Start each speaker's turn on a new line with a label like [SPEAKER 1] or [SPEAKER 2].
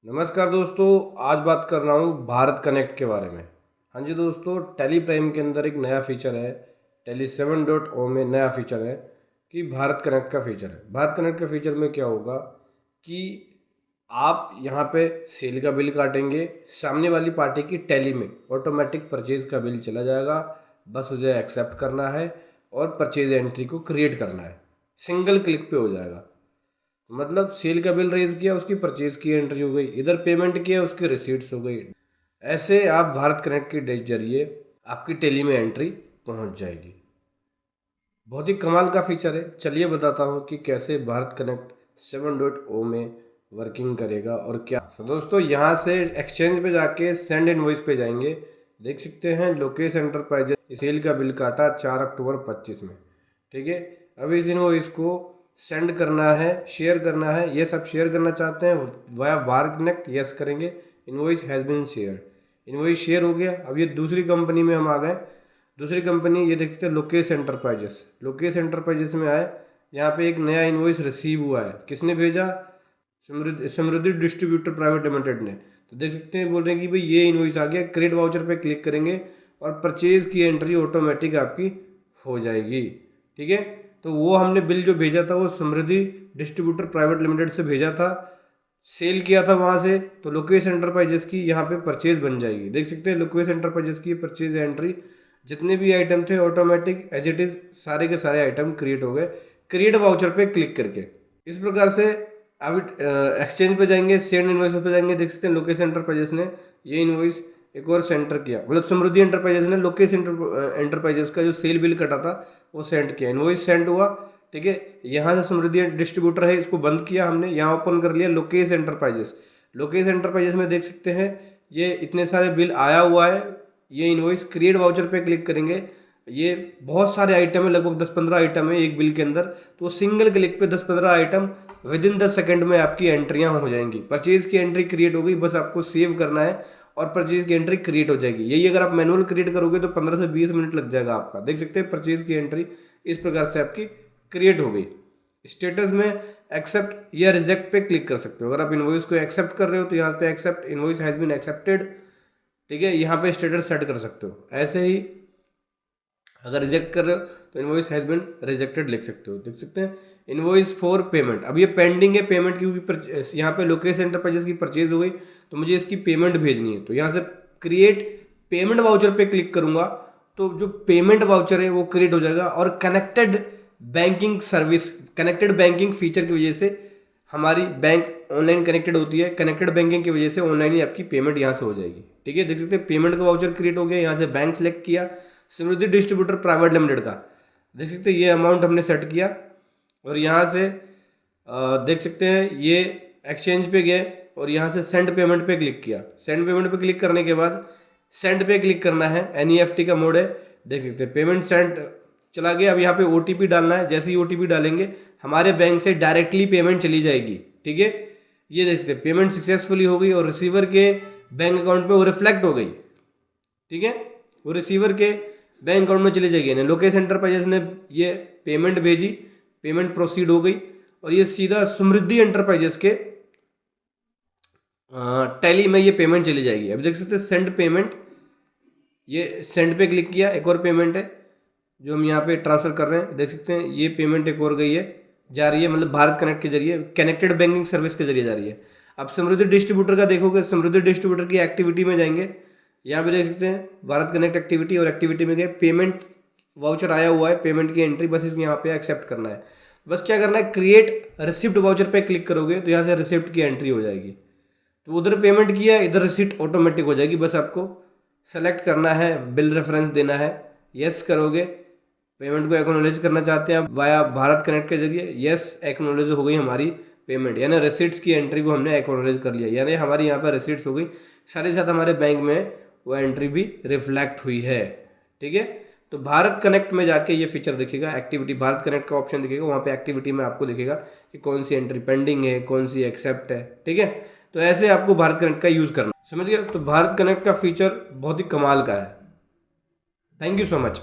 [SPEAKER 1] नमस्कार दोस्तों, आज बात कर रहा हूँ भारत कनेक्ट के बारे में। हाँ जी दोस्तों, टेली प्राइम के अंदर एक नया फीचर है, टेली 7.0 में नया फीचर है कि भारत कनेक्ट का फीचर है। भारत कनेक्ट का फीचर में क्या होगा कि आप यहाँ पे सेल का बिल काटेंगे, सामने वाली पार्टी की टेली में ऑटोमेटिक परचेज का बिल चला जाएगा। बस उसे एक्सेप्ट करना है और परचेज एंट्री को क्रिएट करना है, सिंगल क्लिक पे हो जाएगा। मतलब सेल का बिल रेज किया, उसकी परचेज की एंट्री हो गई, इधर पेमेंट किया, उसकी रिसीट्स हो गई। ऐसे आप भारत कनेक्ट के जरिए आपकी टेली में एंट्री पहुंच जाएगी। बहुत ही कमाल का फीचर है। चलिए बताता हूं कि कैसे भारत कनेक्ट 7.0 में वर्किंग करेगा और क्या। तो दोस्तों, यहाँ से एक्सचेंज पे जाके सेंड इनवॉइस पे जाएंगे। देख सकते हैं लोकेश एंटरप्राइजेज सेल का बिल काटा 4 अक्टूबर 25 में। ठीक है, अब इस इनवॉइस को सेंड करना है, शेयर करना है। ये सब शेयर करना चाहते हैं वाया भारत कनेक्ट, यस करेंगे। Invoice has been share, invoice share हो गया। अब ये दूसरी कंपनी में हम आ गए। दूसरी कंपनी ये देखते हैं लोकेश एंटरप्राइजेस। लोकेश एंटरप्राइजेस में आए, यहाँ पे एक नया इनवॉइस रिसीव हुआ है। किसने भेजा? समृद्धि डिस्ट्रीब्यूटर प्राइवेट लिमिटेड ने। तो देख सकते हैं, बोल रहे हैं कि भाई ये इनवॉइस आ गया। क्रेडिट वाउचर पे क्लिक करेंगे और परचेज की एंट्री ऑटोमेटिक आपकी हो जाएगी। ठीक है, तो वो हमने बिल जो भेजा था वो समृद्धि डिस्ट्रीब्यूटर प्राइवेट लिमिटेड से भेजा था, सेल किया था वहाँ से। तो लोकेश एंटरप्राइजेस की यहाँ पे परचेज बन जाएगी। देख सकते हैं लोकेश एंटरप्राइजेस की परचेज एंट्री, जितने भी आइटम थे ऑटोमेटिक एज इट इज़ सारे के सारे आइटम क्रिएट हो गए क्रिएट वाउचर पे क्लिक करके। इस प्रकार से अब एक्सचेंज पे जाएंगे, सेंड इनवॉइस पे जाएंगे। देख सकते हैं लोकेश एंटरप्राइजेस ने ये इनवॉइस एक और सेंटर किया, मतलब समृद्धि एंटरप्राइजेस ने लोकेश एंटरप्राइजेस का जो सेल बिल कटा था वो सेंड किया, इनवॉइस सेंड हुआ। ठीक है, यहाँ से समृद्धि डिस्ट्रीब्यूटर है, इसको बंद किया हमने, यहाँ ओपन कर लिया लोकेश एंटरप्राइजेस। लोकेश एंटरप्राइजेस में देख सकते हैं ये इतने सारे बिल आया हुआ है। ये इनवॉइस क्रिएट वाउचर पे क्लिक करेंगे। ये बहुत सारे आइटम है, लगभग 10-15 आइटम है एक बिल के अंदर। तो सिंगल क्लिक पे 10-15 आइटम विद इन 10 सेकेंड में आपकी एंट्रियां हो जाएंगी। परचेज की एंट्री क्रिएट हो गई, बस आपको सेव करना है और परचेज की एंट्री क्रिएट हो जाएगी। यही अगर आप मैनुअल क्रिएट करोगे तो 15 से 20 मिनट लग जाएगा आपका। देख सकते हैं परचेज की एंट्री इस प्रकार से आपकी क्रिएट हो गई। स्टेटस में एक्सेप्ट या रिजेक्ट पे क्लिक कर सकते हो। अगर आप इनवॉइस को एक्सेप्ट कर रहे हो तो यहाँ पे accept invoice has been accepted. ठीक है, यहाँ पे स्टेटस सेट कर सकते हो। ऐसे ही अगर रिजेक्ट कर रहे हो तो इनवॉइस हैज बीन रिजेक्टेड लिख सकते हो। देख सकते हैं इनवॉइस फॉर पेमेंट, अब ये पेंडिंग है पेमेंट, क्योंकि यहाँ पे लोकेश एंटरप्राइजेस की परचेज हो गई तो मुझे इसकी पेमेंट भेजनी है। तो यहाँ से क्रिएट पेमेंट वाउचर पे क्लिक करूंगा तो जो पेमेंट वाउचर है वो क्रिएट हो जाएगा। और connected banking service, connected banking feature की वजह से हमारी बैंक ऑनलाइन कनेक्टेड होती है। कनेक्टेड बैंकिंग की वजह से ऑनलाइन ही आपकी पेमेंट यहाँ से हो जाएगी। ठीक है, देख सकते हैं पेमेंट का वाउचर क्रिएट हो गया। यहाँ से बैंक सेलेक्ट किया, समृद्धि डिस्ट्रीब्यूटर प्राइवेट लिमिटेड का। देख सकते हैं ये अमाउंट हमने सेट किया और यहाँ से देख सकते हैं ये एक्सचेंज पे गए और यहाँ से सेंड पेमेंट पे क्लिक किया। सेंड पेमेंट पे क्लिक करने के बाद सेंड पे क्लिक करना है, एनईएफटी का मोड है। देख सकते हैं पेमेंट सेंड चला गया। अब यहाँ पे ओटीपी डालना है, जैसे ही ओटीपी डालेंगे हमारे बैंक से डायरेक्टली पेमेंट चली जाएगी। ठीक है, ये देख सकते हैं पेमेंट सक्सेसफुली हो गई और रिसीवर के बैंक अकाउंट पे वो रिफ्लेक्ट हो गई। ठीक है, वो रिसीवर के बैंक अकाउंट में चली जाएगी। लोकेश एंटरप्राइजेस ने ये पेमेंट भेजी, पेमेंट प्रोसीड हो गई और ये सीधा समृद्धि एंटरप्राइजेस के टैली में ये पेमेंट चली जाएगी। अभी देख सकते हैं सेंड पेमेंट, ये सेंड पे क्लिक किया, एक और पेमेंट है जो हम यहाँ पे ट्रांसफर कर रहे हैं। देख सकते हैं ये पेमेंट एक और गई है, जा रही है, मतलब भारत कनेक्ट के जरिए, कनेक्टेड बैंकिंग सर्विस के जरिए जा रही है। अब समृद्धि डिस्ट्रीब्यूटर का देखोगे, समृद्धि डिस्ट्रीब्यूटर की एक्टिविटी में जाएंगे, यहाँ पे देख सकते हैं भारत कनेक्ट एक्टिविटी, और एक्टिविटी में गए पेमेंट वाउचर आया हुआ है, पेमेंट की एंट्री, बस इसमें यहाँ पे एक्सेप्ट करना है। बस क्या करना है, क्रिएट रिसिप्ट वाउचर पे क्लिक करोगे तो यहाँ से रिसिप्ट की एंट्री हो जाएगी। तो उधर पेमेंट किया, इधर रिसिप्ट ऑटोमेटिक हो जाएगी। बस आपको सेलेक्ट करना है, बिल रेफरेंस देना है, यस करोगे। पेमेंट को एक्नॉलेज करना चाहते हैं आप वाया भारत कनेक्ट के जरिए, यस एक्नॉलेज हो गई हमारी पेमेंट, यानी रिसिट्स की एंट्री को हमने एक्नॉलेज कर लिया, यानी हमारी यहाँ पर रिसिट्स हो गई। साथ ही साथ हमारे बैंक में वो एंट्री भी रिफ्लेक्ट हुई है। ठीक है, तो भारत कनेक्ट में जाके ये फीचर दिखेगा, एक्टिविटी भारत कनेक्ट का ऑप्शन दिखेगा, वहाँ पे एक्टिविटी में आपको दिखेगा कि कौन सी एंट्री पेंडिंग है, कौन सी एक्सेप्ट है। ठीक है, तो ऐसे आपको भारत कनेक्ट का यूज़ करना, समझ गए। तो भारत कनेक्ट का फीचर बहुत ही कमाल का है। Thank you so much.